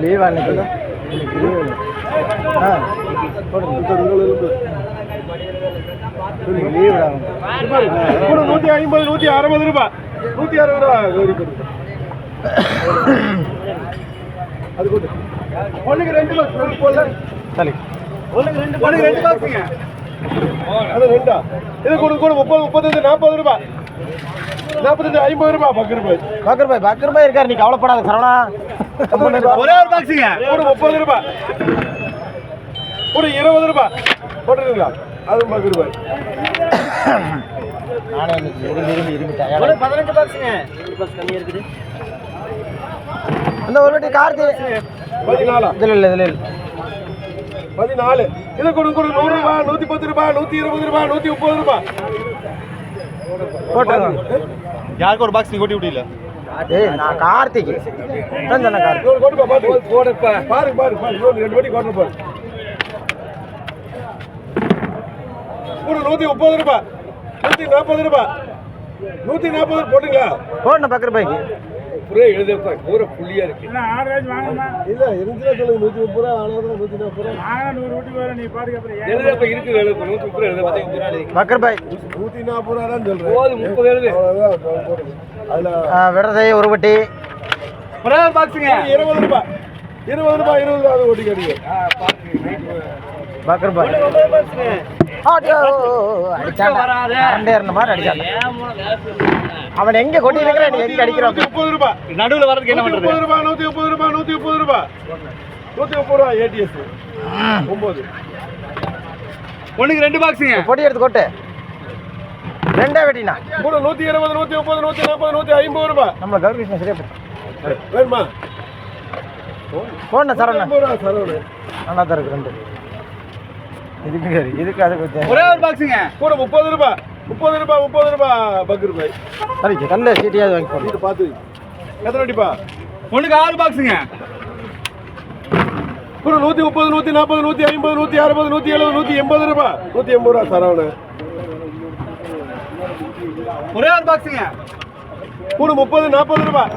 Leave அன்னைக்கு leave. Leave 150 160 ரூபாய் 160 ரூபாய். அது கூட ஒண்ணுக்கு 2 பாக்ஸ் போடல. சரி ஒண்ணுக்கு 2 பாக்ஸ்ங்க. அது ரெண்டா. இது கூட 30 35 40 ரூபாய். 45 50 ரூபாய். பக்கர் பாய் இருக்காரு. நீ கவலைப்படாத சரவணா. ஒரே ஒரு பாக்ஸுங்க. ஒரு 30 ரூபாய். ஒரு 20 ரூபாய் போட்டுருங்களா? அது பக்கர் பாய். நானே இருந்து டயர்ட். ஒரு 15 பாக்ஸுங்க. 2 பாக்ஸ் கம்மியா இருக்குது. அந்த ஒரு வாட்டி கார்த்தி 14 இல்ல 14. இது கூட 100 ரூபாய் 110 ரூபாய் 120 ரூபாய் 130 ரூபாய் போட்டுருங்க. யாருக்கு ஒரு பாக்ஸ் நீ கொட்டி விட்டீல? ஏய் நான் கார்த்திக் சொன்ன கார்த்திக் போடுப்பா போடுப்பா பாரு ரெண்டு வாட்டி கோட்டர் பாரு. கூட 130 ரூபாய் 140 ரூபாய் 140 போட்டுங்களா? போடணும் பக்கர் பாய்க்கு. பூரா எழுதப்பா பூரா புள்ளியா இருக்கு. இல்ல ஆவரேஜ் வாங்குமா? இல்ல இருந்துல சொல்லுங்க 130 ரூபாய் ஆனது 140 ரூபாய். நான் 100 ரொட்டி வர நீ பாருங்க அப்புறம் எழுதப்பா இருக்கு எழுத 130 ரூபாய் எழுத பாத்தீங்க. பக்கர் பாய் 140 ரூபாய் தான் சொல்றேன். போது 30 எழுது. அதுல விடதை ஒரு வட்டி ஒரே ஒரு பாக்ஸ்ங்க. 20 ரூபாய் 20 ரூபாய் அது ஓட்டி கடிங்க. பக்கர் பாய் அவன் எங்க கொட்டி இருக்கிற எங்க அடிக்கிறான்? 30 ரூபாய் நடுவுல வரதுக்கு என்ன பண்றது? 130 ரூபாய் 130 ரூபாய் 130 ரூபாய் 130 ரூபாய் ஏடிஎஸ் 9. ஒண்ணுக்கு 2 பாக்ஸுங்க. பொடி எடுத்து கொட்டு. ரெண்டே வெட்டினா கூட 120 130 140 150 ரூபாய். நம்ம கவர்கிருஷ்ணன் சரியா போச்சு. வேணுமா? போன சரவணா சரவணா நல்லா தான் இருக்கு. ரெண்டு இதுக்கு அது கொஞ்சம் ஒரே ஒரு பாக்ஸுங்க. கூட 30 ரூபாய் 30 ரூபாய் பக்கர் பாய். சரி கல்ல சீட்டியாவது வாங்கி போடு. இது பார்த்து எத்தனை அடிப்பா? ஒண்ணுக்கு 6 பாக்ஸுங்க. கூட 130 140 150 160 170 180 ரூபாய் 180 ரூபாய் சரவணா. ஒரே ஒரு பாக்ஸுங்க. கூட 30 40 ரூபாய்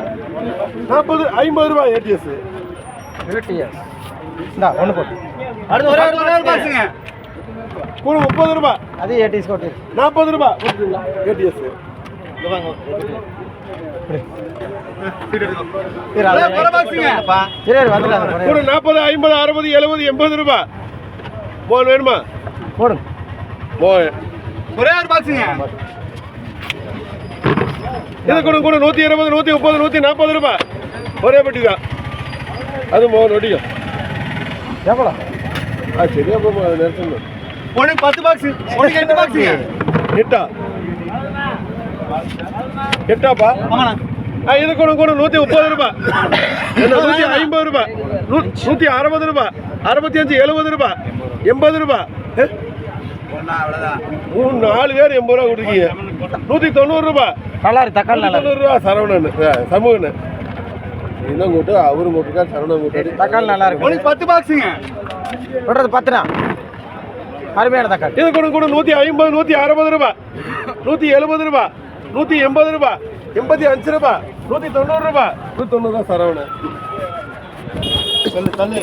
40 50 ரூபாய் ஏடிஎஸ். இந்தா ஒன்று போட்டு. அடுத்து ஒரே ஒரு பாக்ஸுங்க. கூட 30 ரூபாய் அது ஏடிஎஸ் போட்டு 40 ரூபாய் போட்டுங்களா ஏடிஎஸ். ஒரு பாக்ஸுங்க. சரி வந்துடலாம். கூட 40 50 60 70 80 ரூபாய். போன் வேணுமா? போடுங்க. போன் ஒரே ஒரு பாக்ஸுங்க. இது கூட 120 130 140 ரூபாய் ஒரே பெட்டி தான். அது மோகன் ஒட்டிக்கும். எவ்வளோ? சரியா போகும். அது நேரத்தில் ஒண்ணுக்கு 10 பாக்ஸ். ஒண்ணுக்கு 8 பாக்ஸுங்க. எட்டாப்பா? ஆமாண்ணா. இது கூட 130 ரூபாய் 150 ரூபாய் 160 ரூபாய் 65 70 ரூபாய் 80 ரூபாய். 4 பேர் 80 ரூபா கொடுக்கீங்க. 190 ரூபாய். நல்லா இருக்கு. தக்காளி நல்லா 90 ரூபா சரவணன் சமூகன் இன்னும் கூட்டு அவரு கூட்டுக்கா சரவணன் கூட்டாடி. தக்காளி நல்லா இருக்கு. ஒண்ணுக்கு 10 பாக்ஸுங்க. விடுறது 10னா அருமையான தக்காளி. இது கூட 150 160 ரூபாய் 170 ரூபாய் 180 ரூபாய் 85 ரூபாய் 190 ரூபாய் 190 ரூபா சரவணன். தள்ளு